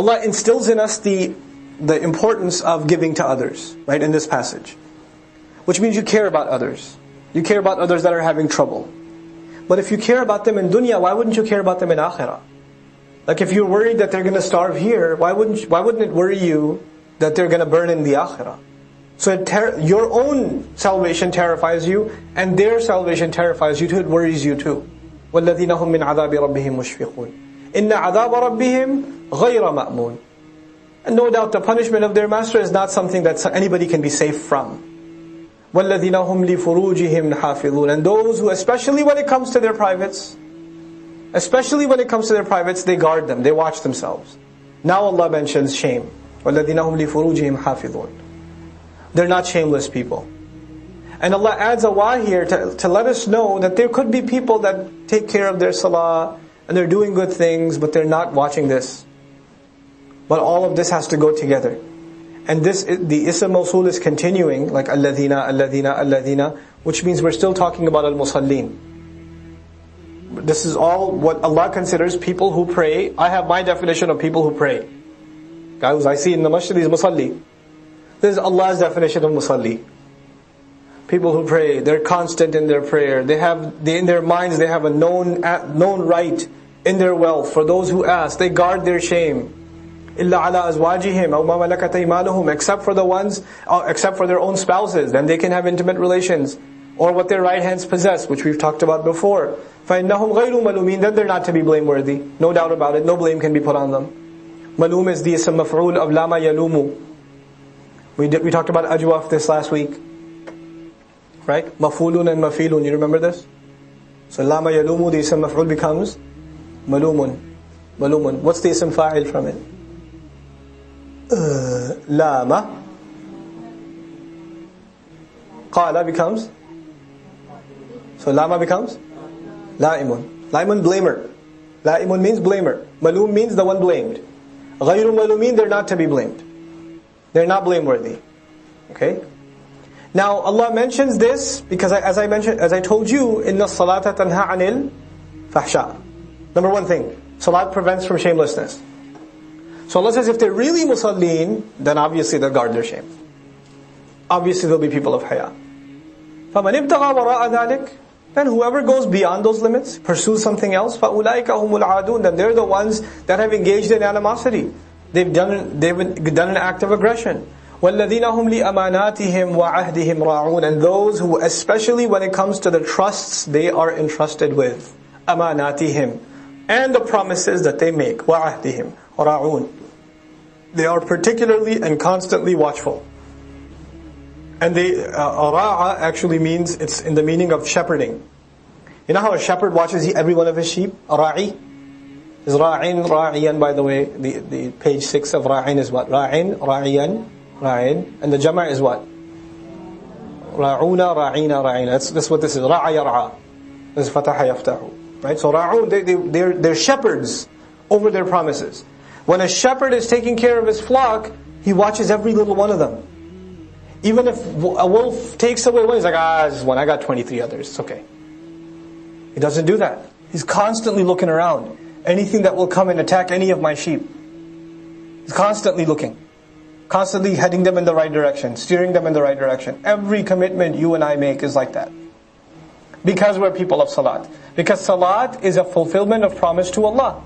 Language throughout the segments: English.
Allah instills in us the importance of giving to others, right, in this passage. Which means you care about others. You care about others that are having trouble. But if you care about them in dunya, why wouldn't you care about them in akhirah? Like if you're worried that they're going to starve here, why wouldn't it worry you that they're going to burn in the akhirah? So your own salvation terrifies you, and their salvation terrifies you too, it worries you too. وَالَّذِينَ هُمْ مِنْ عَذَابِ رَبِّهِمْ مُشْفِقُونَ إِنَّ عَذَابَ رَبِّهِمْ غَيْرَ مَأْمُونَ. And no doubt the punishment of their master is not something that anybody can be safe from. وَالَّذِينَ هُمْ لِفُرُوجِهِمْ حَافِظُونَ. And those who, especially when it comes to their privates, they guard them, they watch themselves. Now Allah mentions shame. وَالَّذِينَ هُمْ لِفُرُوجِهِمْ حَافِظُونَ. They're not shameless people. And Allah adds a why here to let us know that there could be people that take care of their salah, and they're doing good things, but they're not watching this. But all of this has to go together. And the Ism Mawsul is continuing, like alladhina, alladhina, alladhina, which means we're still talking about al-musallin. This is all what Allah considers people who pray. I have my definition of people who pray. Guys, I see in the masjid is musalli. This is Allah's definition of musalli. People who pray, they're constant in their prayer. In their minds they have a known right in their wealth. For those who ask, they guard their shame. إِلَّا عَلَىٰ أَزْوَاجِهِمْ أَوْ مَا مَلَكَتْ أَيْمَانُهُمْ. Except for their own spouses, then they can have intimate relations. Or what their right hands possess, which we've talked about before. فَإِنَّهُمْ غَيْرُ مَلُومِينَ. Then they're not to be blameworthy. No doubt about it. No blame can be put on them. Malum is the ism maf'ul of lama yalumu. We talked about ajwaf this last week. Right? Mafulun and mafilun. You remember this? So lama yalumu, the ism maf'ul becomes malumun. Malumun. What's the ism fa'il from it? Lama. Qala becomes. So lama becomes la'imun. La'imun, blamer. La'imun means blamer. Malum means the one blamed. Ghayru malumin, they're not to be blamed. They're not blameworthy. Okay? Now Allah mentions this because as I told you, inna salata tanha anil fahsha. Number one thing, salat prevents from shamelessness. So Allah says if they're really musallin, then obviously they'll guard their shame. Obviously they'll be people of haya. فَمَنِ ابْتَغَى وَرَاءَ ذَلِكَ. Then whoever goes beyond those limits, pursues something else, فَأُولَٰئِكَ هُمُ الْعَادُونَ. Then they're the ones that have engaged in animosity. They've done an act of aggression. وَالَّذِينَ هُمْ لِأَمَانَاتِهِمْ وَعَهْدِهِمْ رَاعُونَ. And those who, especially when it comes to the trusts they are entrusted with, أَمَانَاتِهِمْ, and the promises that they make, وَعَهْدِهِمْ رَاعُونَ. They are particularly and constantly watchful. And ra'a actually means, it's in the meaning of shepherding. You know how a shepherd watches every one of his sheep? Ra'i is ra'in, ra'iyan, by the way. The page 6 of ra'in is what? Ra'in, ra'iyan, ra'in. And the jama' is what? Ra'una, ra'ina, ra'ina. That's what this is. Ra'a yar'a. This is fataha yaftahu. Right? So ra'un, they're shepherds over their promises. When a shepherd is taking care of his flock, he watches every little one of them. Even if a wolf takes away one, he's like, just one, I got 23 others, it's okay. He doesn't do that. He's constantly looking around. Anything that will come and attack any of my sheep. He's constantly looking. Constantly heading them in the right direction, steering them in the right direction. Every commitment you and I make is like that. Because we're people of salat. Because salat is a fulfillment of promise to Allah.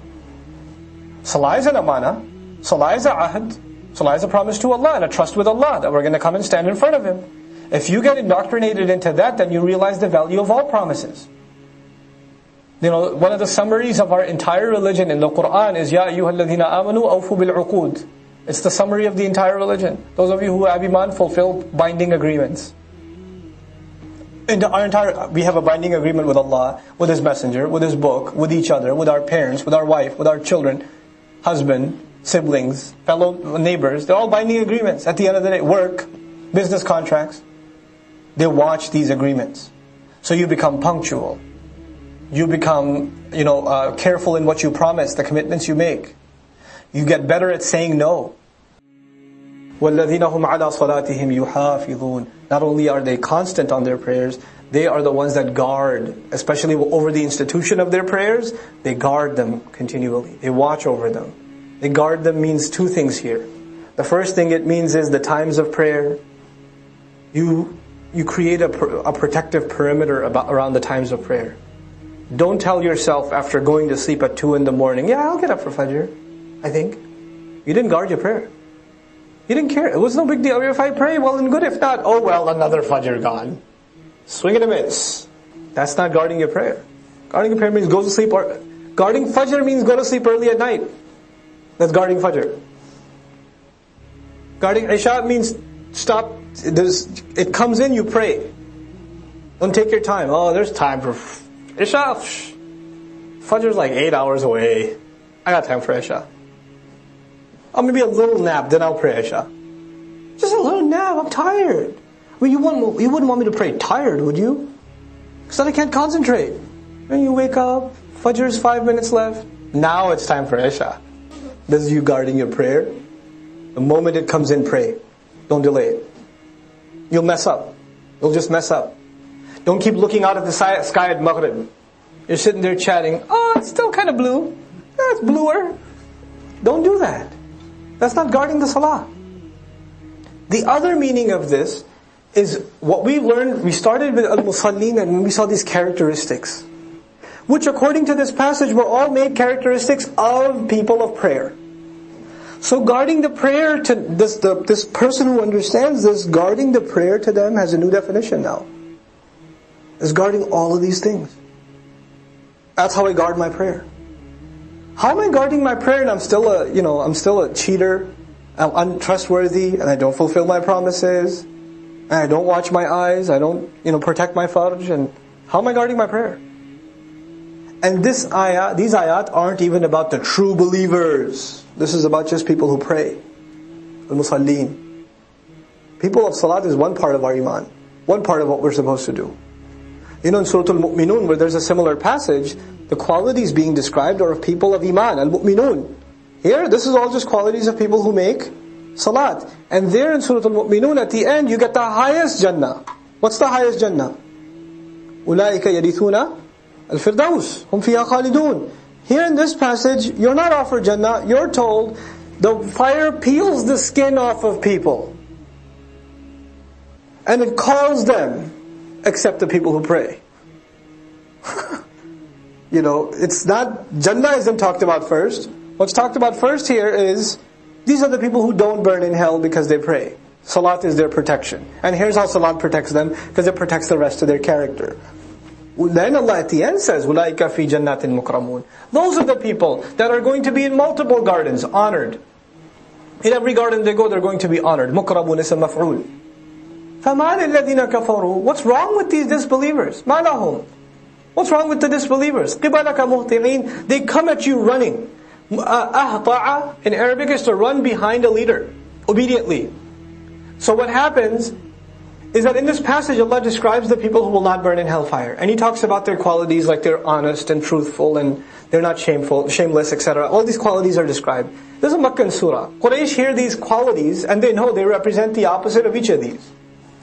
Salah is an amana. Salah is a ahd. Salah is a promise to Allah and a trust with Allah that we're going to come and stand in front of Him. If you get indoctrinated into that, then you realize the value of all promises. You know, one of the summaries of our entire religion in the Quran is Ya ayyuhalladhina amanu awfu bil uqud. It's the summary of the entire religion. Those of you who have iman, fulfill binding agreements. We have a binding agreement with Allah, with His Messenger, with His book, with each other, with our parents, with our wife, with our children, husband, siblings, fellow neighbors. They're all binding agreements. At the end of the day, work, business contracts. They watch these agreements. So you become punctual. You become, careful in what you promise, the commitments you make. You get better at saying no. وَالَّذِينَ هُمْ عَلَى صَلَاتِهِمْ يُحَافِظُونَ. Not only are they constant on their prayers, they are the ones that guard, especially over the institution of their prayers, they guard them continually. They watch over them. They guard them means two things here. The first thing it means is the times of prayer. You create a protective perimeter around the times of prayer. Don't tell yourself after going to sleep at 2 in the morning, yeah, I'll get up for Fajr, I think. You didn't guard your prayer. You didn't care. It was no big deal. If I pray, well and good. If not, oh well, another Fajr gone. Swing and a miss. That's not guarding your prayer. Guarding your prayer means go to sleep. Guarding Fajr means go to sleep early at night. That's guarding Fajr. Guarding Isha means stop. It comes in, you pray. Don't take your time. Oh, there's time for Isha. Fajr's like 8 hours away. I got time for Isha. Oh, maybe a little nap, then I'll pray Isha. Just a little nap, I'm tired. I mean, you wouldn't want me to pray tired, would you? Because then I can't concentrate. When you wake up, Fajr's 5 minutes left. Now it's time for Isha. This is you guarding your prayer. The moment it comes in, pray. Don't delay it. You'll mess up. You'll just mess up. Don't keep looking out at the sky at Maghrib. You're sitting there chatting. Oh, it's still kind of blue. Oh, it's bluer. Don't do that. That's not guarding the salah. The other meaning of this is what we learned. We started with al-musallin and we saw these characteristics, which according to this passage were all made characteristics of people of prayer. So guarding the prayer to this person who understands this, guarding the prayer to them has a new definition now. It's guarding all of these things. That's how I guard my prayer. How am I guarding my prayer and I'm still a cheater, I'm untrustworthy, and I don't fulfill my promises, and I don't watch my eyes, I don't protect my farj, and how am I guarding my prayer? And these ayat aren't even about the true believers. This is about just people who pray. Al-Musallin. People of Salat is one part of our iman. One part of what we're supposed to do. In Surah Al-Mu'minun, where there's a similar passage, the qualities being described are of people of iman, Al-Mu'minun. Here, this is all just qualities of people who make Salat. And there in Surah Al-Mu'minun, at the end, you get the highest Jannah. What's the highest Jannah? أُولَٰئِكَ يَرِثُونَ الْفِرْدَوْسِ هُمْ فِيهَا خَالِدُونَ. Here in this passage, you're not offered Jannah, you're told the fire peels the skin off of people. And it calls them, except the people who pray. It's not, Jannah isn't talked about first. What's talked about first here is, these are the people who don't burn in hell because they pray. Salat is their protection. And here's how Salat protects them, because it protects the rest of their character. Then Allah at the end says, أُولَٰئِكَ فِي جَنَّاتٍ مُكْرَمُونَ. Those are the people that are going to be in multiple gardens, honored. In every garden they go, they're going to be honored. مُكْرَمُونَ اسم مفعول. فَمَا لِلَّذِينَ كَفَرُوا. What's wrong with these disbelievers? مَا لَهُمْ. What's wrong with the disbelievers? قِبَلَكَ مُهْطِعِينَ. They come at you running. أَهْطَعَ in Arabic is to run behind a leader, obediently. So what happens is that in this passage Allah describes the people who will not burn in hellfire. And He talks about their qualities, like they're honest and truthful and they're not shameless, etc. All these qualities are described. This is a Meccan surah. Quraysh hear these qualities and they know they represent the opposite of each of these.